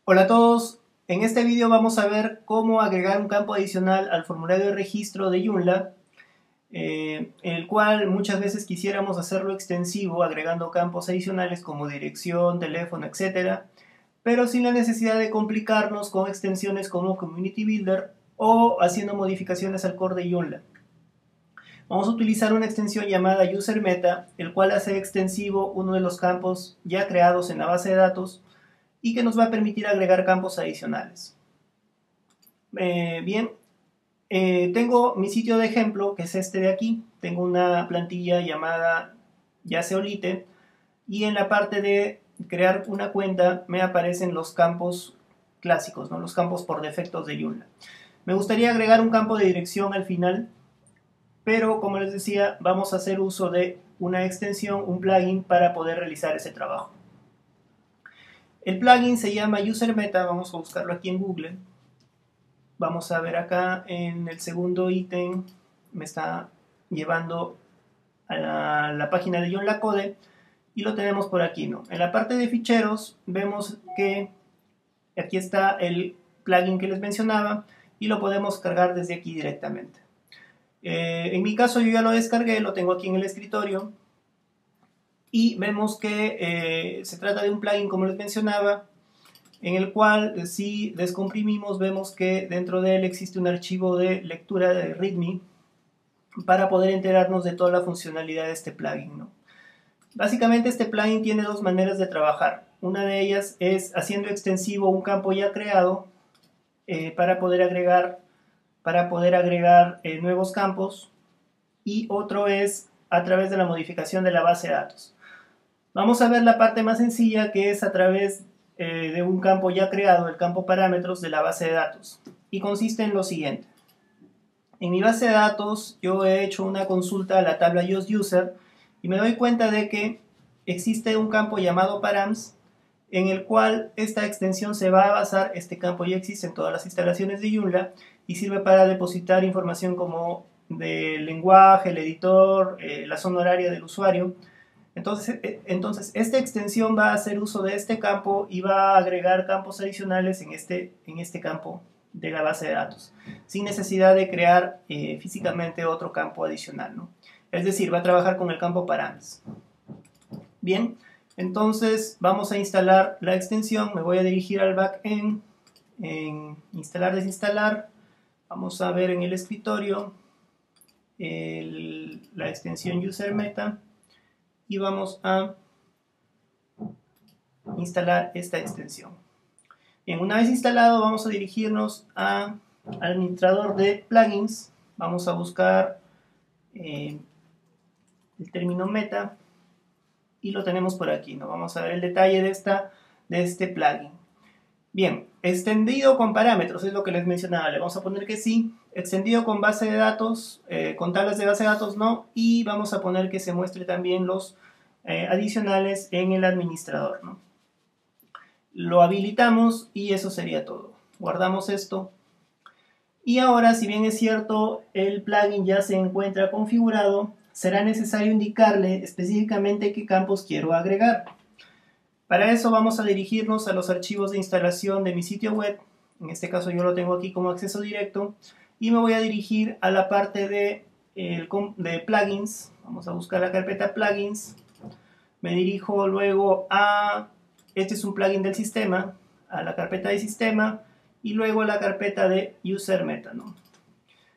Hola a todos, en este vídeo vamos a ver cómo agregar un campo adicional al formulario de registro de Joomla, el cual muchas veces quisiéramos hacerlo extensivo agregando campos adicionales como dirección, teléfono, etc. Pero sin la necesidad de complicarnos con extensiones como Community Builder o haciendo modificaciones al core de Joomla. Vamos a utilizar una extensión llamada UserMeta, el cual hace extensivo uno de los campos ya creados en la base de datos y que nos va a permitir agregar campos adicionales. Tengo mi sitio de ejemplo, que es este de aquí. Tengo una plantilla llamada Yaseolite y en la parte de crear una cuenta me aparecen los campos clásicos, ¿no? Los campos por defectos de Joomla. Me gustaría agregar un campo de dirección al final, pero como les decía, vamos a hacer uso de una extensión, un plugin para poder realizar ese trabajo. El plugin se llama UserMeta, vamos a buscarlo aquí en Google. Vamos a ver acá en el segundo ítem, me está llevando a la página de Joomla Code y lo tenemos por aquí, ¿no? En la parte de ficheros vemos que aquí está el plugin que les mencionaba y lo podemos cargar desde aquí directamente. En mi caso yo ya lo descargué, lo tengo aquí en el escritorio y vemos que se trata de un plugin, como les mencionaba, en el cual si descomprimimos vemos que dentro de él existe un archivo de lectura de README para poder enterarnos de toda la funcionalidad de este plugin, ¿no? Básicamente este plugin tiene dos maneras de trabajar. Una de ellas es haciendo extensivo un campo ya creado para poder agregar nuevos campos, y otro es a través de la modificación de la base de datos. Vamos a ver la parte más sencilla, que es a través de un campo ya creado, el campo parámetros de la base de datos. Y consiste en lo siguiente. En mi base de datos yo he hecho una consulta a la tabla user y me doy cuenta de que existe un campo llamado params, en el cual esta extensión se va a basar. Este campo ya existe en todas las instalaciones de Joomla y sirve para depositar información como del lenguaje, el editor, la zona horaria del usuario. Entonces, esta extensión va a hacer uso de este campo y va a agregar campos adicionales en este campo de la base de datos, sin necesidad de crear físicamente otro campo adicional, ¿no? Es decir, va a trabajar con el campo params. Bien, entonces vamos a instalar la extensión. Me voy a dirigir al backend, en instalar, desinstalar. Vamos a ver en el escritorio la extensión UserMeta y vamos a instalar esta extensión. Bien, una vez instalado vamos a dirigirnos al administrador de plugins. Vamos a buscar el término meta y lo tenemos por aquí, ¿no? Vamos a ver el detalle de este plugin. Bien, extendido con parámetros es lo que les mencionaba. Le vamos a poner que sí. Extendido con base de datos, con tablas de base de datos no. Y vamos a poner que se muestre también los adicionales en el administrador, ¿no? Lo habilitamos y eso sería todo. Guardamos esto. Y ahora, si bien es cierto, el plugin ya se encuentra configurado, será necesario indicarle específicamente qué campos quiero agregar. Para eso vamos a dirigirnos a los archivos de instalación de mi sitio web. En este caso yo lo tengo aquí como acceso directo. Y me voy a dirigir a la parte de plugins. Vamos a buscar la carpeta plugins. Me dirijo luego este es un plugin del sistema, a la carpeta de sistema y luego a la carpeta de UserMeta, ¿no?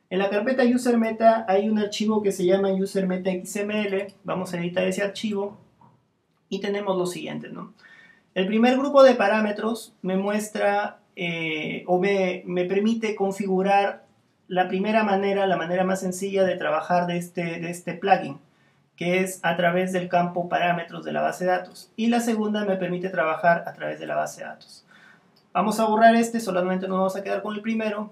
En la carpeta UserMeta hay un archivo que se llama UserMeta XML. Vamos a editar ese archivo y tenemos lo siguiente, ¿no? El primer grupo de parámetros me muestra me permite configurar la primera manera, la manera más sencilla de trabajar de este plugin, que es a través del campo parámetros de la base de datos. Y la segunda me permite trabajar a través de la base de datos. Vamos a borrar solamente nos vamos a quedar con el primero.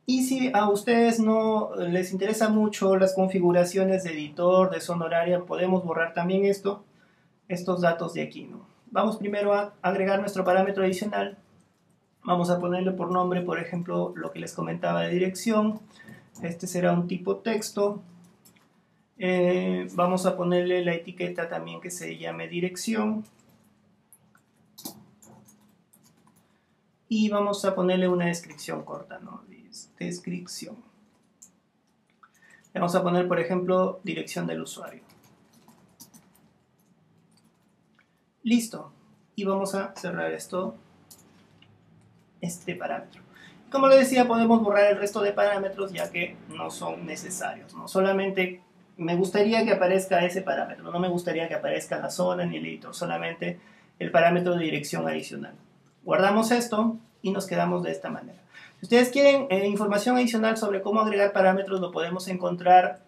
Y si a ustedes no les interesa mucho las configuraciones de editor, de zona horaria, podemos borrar también estos datos de aquí, ¿no? Vamos primero a agregar nuestro parámetro adicional. Vamos a ponerle por nombre, por ejemplo, lo que les comentaba de dirección. Este será un tipo texto. Vamos a ponerle la etiqueta también que se llame dirección. y vamos a ponerle una descripción corta, ¿no? Descripción. Le vamos a poner, por ejemplo, dirección del usuario. Listo. Y vamos a cerrar este parámetro. Como les decía, podemos borrar el resto de parámetros ya que no son necesarios, ¿no? Solamente me gustaría que aparezca ese parámetro, no me gustaría que aparezca la zona ni el editor, solamente el parámetro de dirección adicional. Guardamos esto y nos quedamos de esta manera. Si ustedes quieren información adicional sobre cómo agregar parámetros, lo podemos encontrar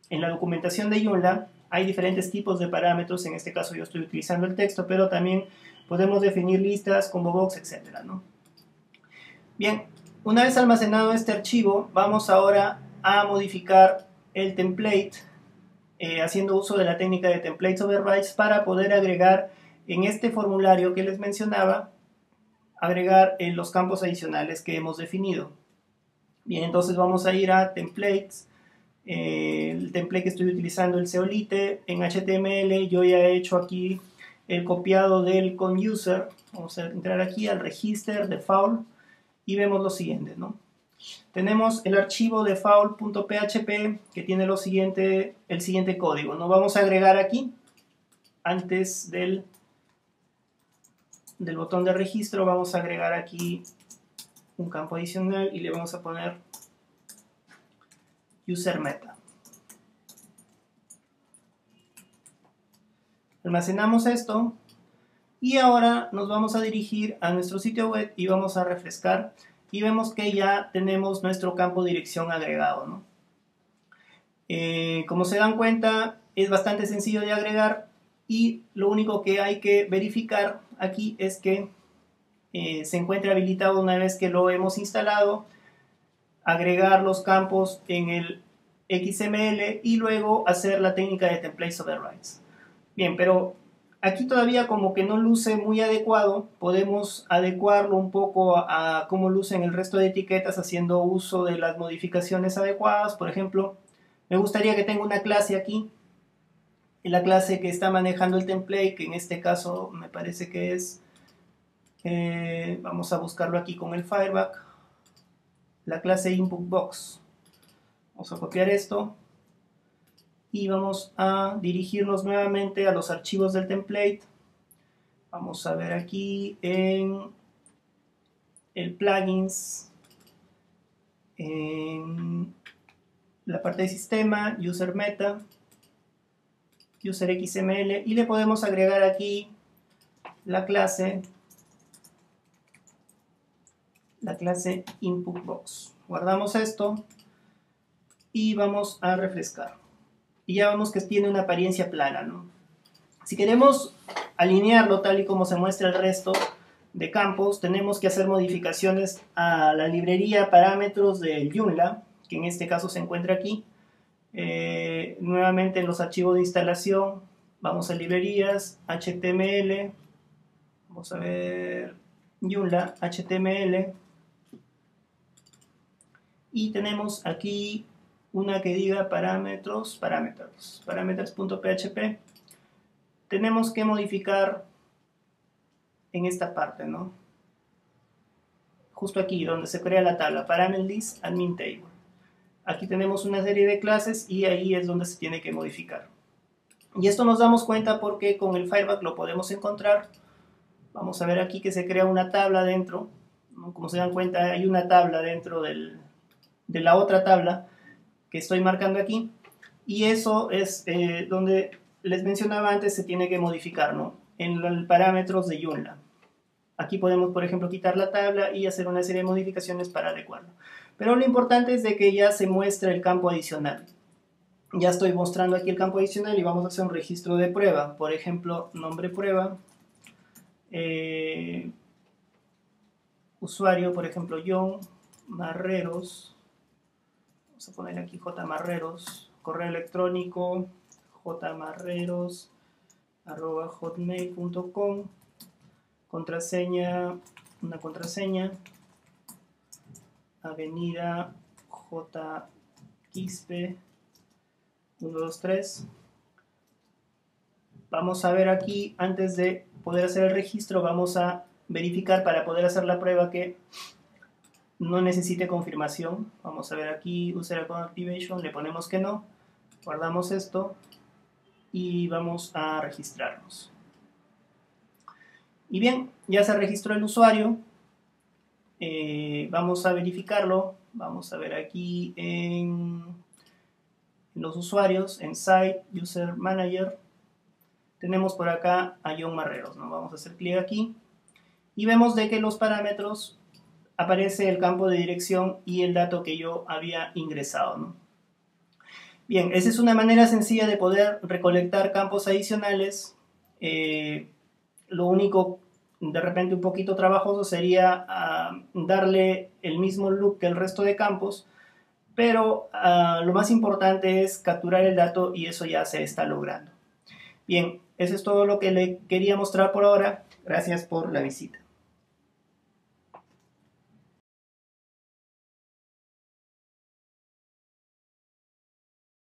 en la documentación de Joomla. Hay diferentes tipos de parámetros, en este caso yo estoy utilizando el texto, pero también podemos definir listas, combo box, etc., ¿no? Bien, una vez almacenado este archivo, vamos ahora a modificar el template haciendo uso de la técnica de templates overrides para poder agregar en este formulario que les mencionaba, agregar los campos adicionales que hemos definido. Bien, entonces vamos a ir a templates. El template que estoy utilizando, el Zeolite, en HTML, yo ya he hecho aquí el copiado del ConUser. Vamos a entrar aquí al register default y vemos lo siguiente, ¿no? Tenemos el archivo default.php que tiene el siguiente código, ¿no? Vamos a agregar aquí, antes del botón de registro, vamos a agregar aquí un campo adicional y le vamos a poner user meta. Almacenamos esto y ahora nos vamos a dirigir a nuestro sitio web y vamos a refrescar y vemos que ya tenemos nuestro campo dirección agregado, ¿no? Como se dan cuenta, es bastante sencillo de agregar y lo único que hay que verificar aquí es que se encuentre habilitado una vez que lo hemos instalado, agregar los campos en el XML y luego hacer la técnica de templates overrides. Bien, pero aquí todavía como que no luce muy adecuado, podemos adecuarlo un poco a cómo lucen el resto de etiquetas haciendo uso de las modificaciones adecuadas. Por ejemplo, me gustaría que tenga una clase aquí, la clase que está manejando el template, que en este caso me parece que es, vamos a buscarlo aquí con el Fireback, la clase inputBox. Vamos a copiar esto y vamos a dirigirnos nuevamente a los archivos del template. Vamos a ver aquí en el plugins, en la parte de sistema, user meta, user XML, y le podemos agregar aquí la clase inputBox. Guardamos esto y vamos a refrescar. Y ya vemos que tiene una apariencia plana, ¿no? Si queremos alinearlo tal y como se muestra el resto de campos, tenemos que hacer modificaciones a la librería parámetros de Joomla, que en este caso se encuentra aquí. Nuevamente en los archivos de instalación, vamos a librerías, HTML, vamos a ver Joomla, HTML, y tenemos aquí una que diga parameters.php. Tenemos que modificar en esta parte, ¿no? Justo aquí, donde se crea la tabla, parameters admin table. Aquí tenemos una serie de clases y ahí es donde se tiene que modificar. Y esto nos damos cuenta porque con el Fireback lo podemos encontrar. Vamos a ver aquí que se crea una tabla dentro, ¿no? Como se dan cuenta, hay una tabla dentro de la otra tabla que estoy marcando aquí. Y eso es donde les mencionaba antes, se tiene que modificar, ¿no? En los parámetros de Joomla. Aquí podemos, por ejemplo, quitar la tabla y hacer una serie de modificaciones para adecuarlo. Pero lo importante es de que ya se muestre el campo adicional. Ya estoy mostrando aquí el campo adicional y vamos a hacer un registro de prueba. Por ejemplo, nombre prueba. Usuario, por ejemplo, John Marreros. Vamos a poner aquí J Marreros. Correo electrónico jmarreros@hotmail.com. Contraseña, una contraseña, avenida J Quispe 123. Vamos a ver aquí, antes de poder hacer el registro, vamos a verificar para poder hacer la prueba que no necesite confirmación. Vamos a ver aquí, User Account Activation, le ponemos que no, guardamos esto y vamos a registrarnos. Y bien, ya se registró el usuario. Vamos a verificarlo. Vamos a ver aquí en los usuarios, en Site, User Manager. Tenemos por acá a John Marreros, ¿no? Vamos a hacer clic aquí y vemos de que los parámetros aparece el campo de dirección y el dato que yo había ingresado, ¿no? Bien, esa es una manera sencilla de poder recolectar campos adicionales. Lo único, de repente un poquito trabajoso, sería darle el mismo look que el resto de campos, pero lo más importante es capturar el dato y eso ya se está logrando. Bien, eso es todo lo que le quería mostrar por ahora. Gracias por la visita.